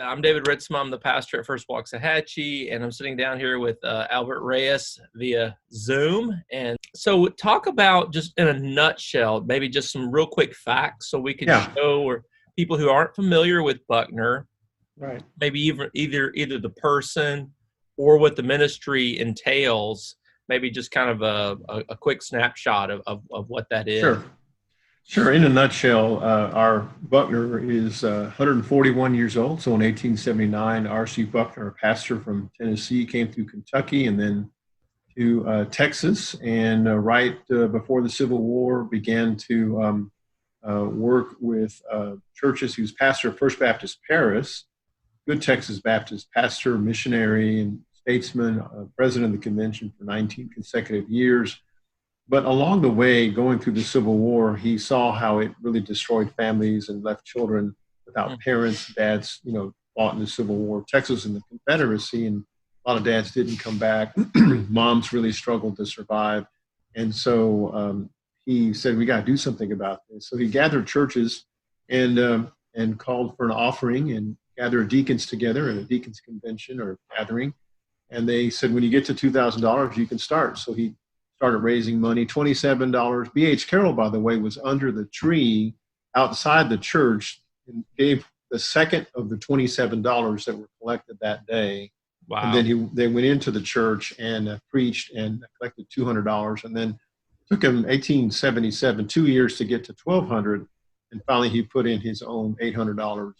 I'm David Ritsema. I'm the pastor at First Waxahachie, and I'm sitting down here with Albert Reyes via Zoom. And so talk about, just in a nutshell, maybe just some real quick facts so we can show or people who aren't familiar with Buckner, right? Maybe either the person or what the ministry entails, maybe just kind of a quick snapshot of what that is. Sure. In a nutshell, our Buckner is 141 years old. So in 1879, R.C. Buckner, a pastor from Tennessee, came through Kentucky and then to Texas. And right before the Civil War, began to work with churches. He was pastor of First Baptist Paris, good Texas Baptist pastor, missionary, and statesman, president of the convention for 19 consecutive years. But along the way, going through the Civil War, he saw how it really destroyed families and left children without parents. Dads, fought in the Civil War. Texas in the Confederacy, and a lot of dads didn't come back. Moms really struggled to survive. And so he said, we got to do something about this. So he gathered churches and called for an offering and gathered deacons together at a deacons convention or gathering. And they said, when you get to $2,000, you can start. So he started raising money, $27. B.H. Carroll, by the way, was under the tree outside the church and gave the second of the $27 that were collected that day. Wow. And then they went into the church and preached and collected $200. And then it took him 1877, 2 years to get to $1,200. And finally, he put in his own $800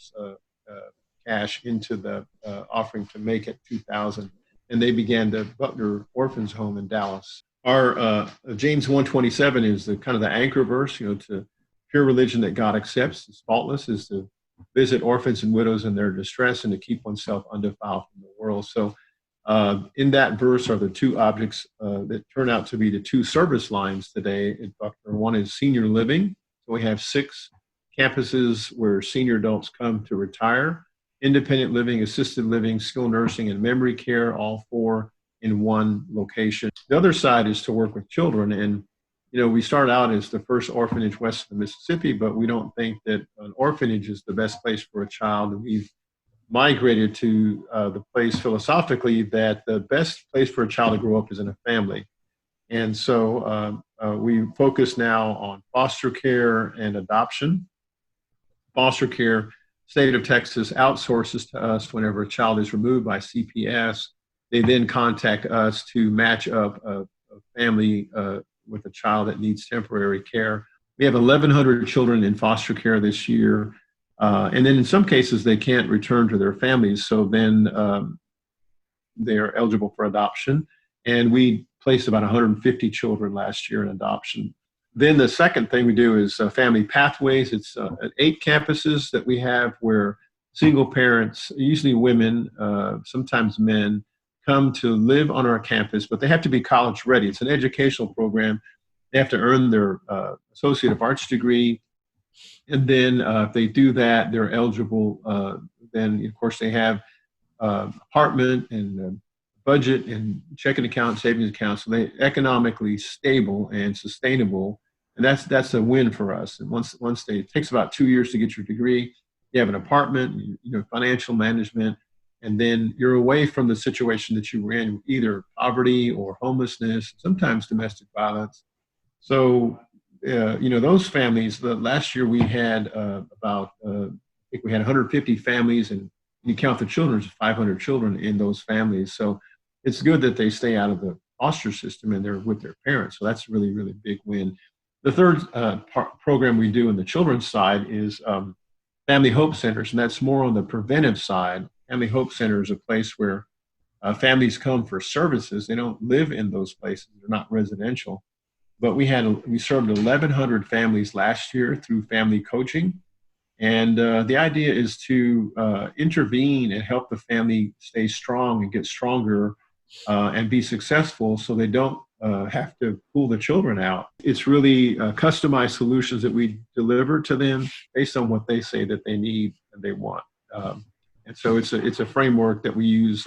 cash into the offering to make it $2,000. And they began the Buckner Orphans Home in Dallas. Our James 1:27 is the kind of the anchor verse, to pure religion that God accepts is faultless, is to visit orphans and widows in their distress and to keep oneself undefiled from the world. So in that verse are the two objects that turn out to be the two service lines today at Buckner. One is senior living. So we have 6 campuses where senior adults come to retire, independent living, assisted living, skilled nursing, and memory care, all 4 in one location. The other side is to work with children. And, we started out as the first orphanage west of the Mississippi, but we don't think that an orphanage is the best place for a child. And we've migrated to the place philosophically that the best place for a child to grow up is in a family. And so we focus now on foster care and adoption. Foster care, state of Texas outsources to us whenever a child is removed by CPS. They then contact us to match up a family with a child that needs temporary care. We have 1,100 children in foster care this year. And then in some cases, they can't return to their families. So then they're eligible for adoption. And we placed about 150 children last year in adoption. Then the second thing we do is family pathways. It's at 8 campuses that we have where single parents, usually women, sometimes men, come to live on our campus, but they have to be college ready. It's an educational program. They have to earn their Associate of Arts degree. And then if they do that, they're eligible. Then, of course, they have apartment and budget and checking account, savings account. So they're economically stable and sustainable. And that's a win for us. And once it takes about 2 years to get your degree, you have an apartment, financial management, and then you're away from the situation that you were in, either poverty or homelessness, sometimes domestic violence. So, those families, last year we had I think we had 150 families, and you count the children, there's 500 children in those families. So it's good that they stay out of the foster system and they're with their parents. So that's a really, really big win. The third program we do in the children's side is Family Hope Centers, and that's more on the preventive side. Family Hope Center is a place where families come for services. They don't live in those places. They're not residential. But we served 1,100 families last year through family coaching. And the idea is to intervene and help the family stay strong and get stronger and be successful so they don't have to pull the children out. It's really customized solutions that we deliver to them based on what they say that they need and they want. And so it's a framework that we use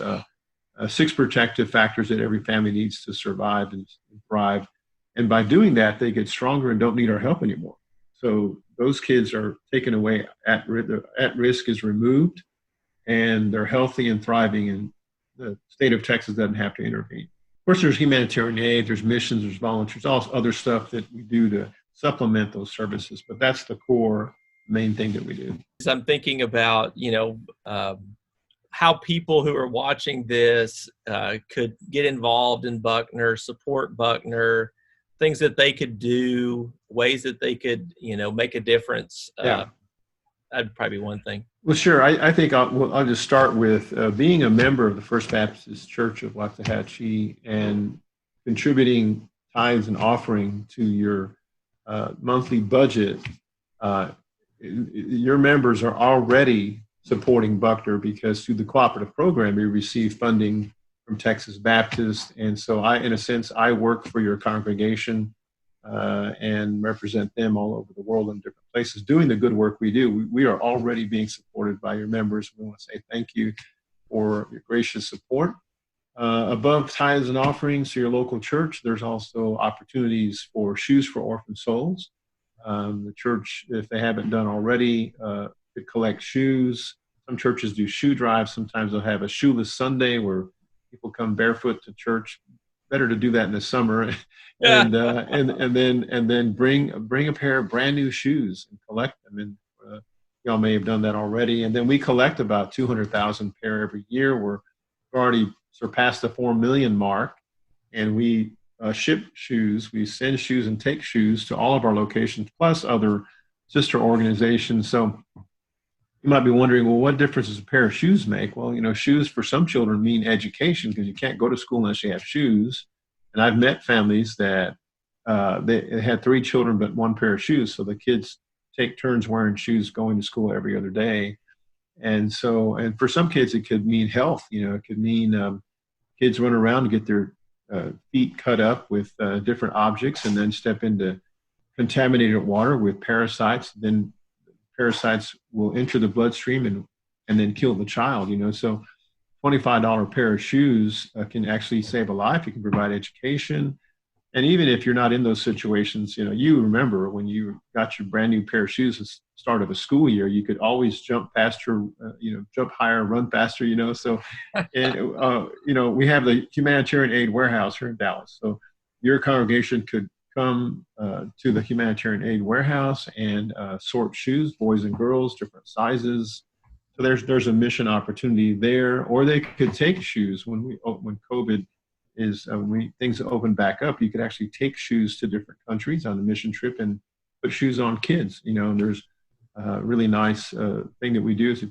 6 protective factors that every family needs to survive and thrive. And by doing that, they get stronger and don't need our help anymore. So those kids are taken away, at risk is removed, and they're healthy and thriving, and the state of Texas doesn't have to intervene. Of course, there's humanitarian aid, there's missions, there's volunteers, all other stuff that we do to supplement those services, but that's the core main thing that we do. I'm thinking about, how people who are watching this could get involved in Buckner, support Buckner, things that they could do, ways that they could, make a difference. That'd probably be one thing. Well, sure. I think I'll just start with being a member of the First Baptist Church of Waxahachie and contributing tithes and offering to your monthly budget. Your members are already supporting Buckner because through the cooperative program, we receive funding from Texas Baptist. And so in a sense, I work for your congregation and represent them all over the world in different places, doing the good work we do. We are already being supported by your members. We want to say thank you for your gracious support. Above tithes and offerings to your local church, there's also opportunities for Shoes for Orphan Souls. The church, if they haven't done already, could collect shoes. Some churches do shoe drives. Sometimes they'll have a shoeless Sunday where people come barefoot to church. Better to do that in the summer, and then bring a pair of brand new shoes and collect them. And y'all may have done that already. And then we collect about 200,000 pair every year. We've already surpassed the 4 million mark, and we ship shoes. We send shoes and take shoes to all of our locations, plus other sister organizations. So you might be wondering, well, what difference does a pair of shoes make? Well, shoes for some children mean education because you can't go to school unless you have shoes. And I've met families that they had 3 children but 1 pair of shoes. So the kids take turns wearing shoes going to school every other day. And for some kids, it could mean health. It could mean kids run around and get their feet cut up with different objects and then step into contaminated water with parasites. Then parasites will enter the bloodstream and then kill the child. So $25 pair of shoes can actually save a life. You can provide education. And even if you're not in those situations, you remember when you got your brand new pair of shoes at the start of a school year, you could always jump faster, jump higher, run faster, So, we have the Humanitarian Aid Warehouse here in Dallas. So your congregation could come to the Humanitarian Aid Warehouse and sort shoes, boys and girls, different sizes. So there's a mission opportunity there, or they could take shoes when COVID is when things open back up. You could actually take shoes to different countries on a mission trip and put shoes on kids. And there's a really nice thing that we do is we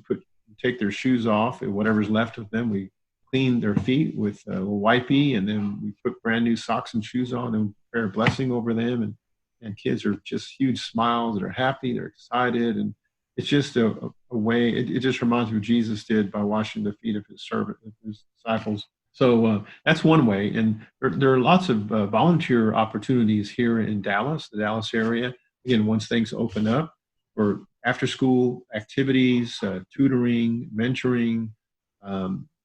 take their shoes off and whatever's left of them, we clean their feet with a little wipey, and then we put brand new socks and shoes on and prepare a blessing over them. And kids are just huge smiles. They're happy. They're excited. And it's just a way, it just reminds me of what Jesus did by washing the feet of his disciples. So that's one way. And there are lots of volunteer opportunities here in Dallas, the Dallas area. Again, once things open up, for after school activities, tutoring, mentoring,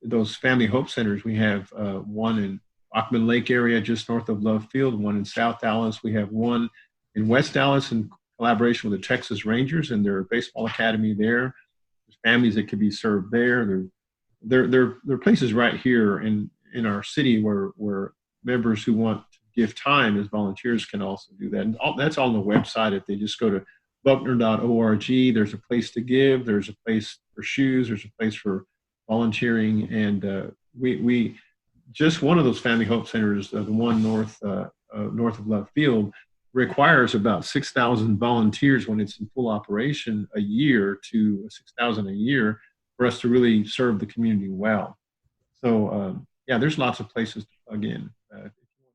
those Family Hope Centers. We have one in Bachman Lake area, just north of Love Field, one in South Dallas. We have one in West Dallas in collaboration with the Texas Rangers and their baseball academy there. There's families that could be served there. There are places right here in our city where members who want to give time as volunteers can also do that. And that's all on the website. If they just go to buckner.org, there's a place to give. There's a place for shoes. There's a place for volunteering. And we just one of those Family Hope Centers, the one north of Love Field, requires about 6,000 volunteers when it's in full operation a year to 6,000 a year for us to really serve the community well. So, there's lots of places to plug in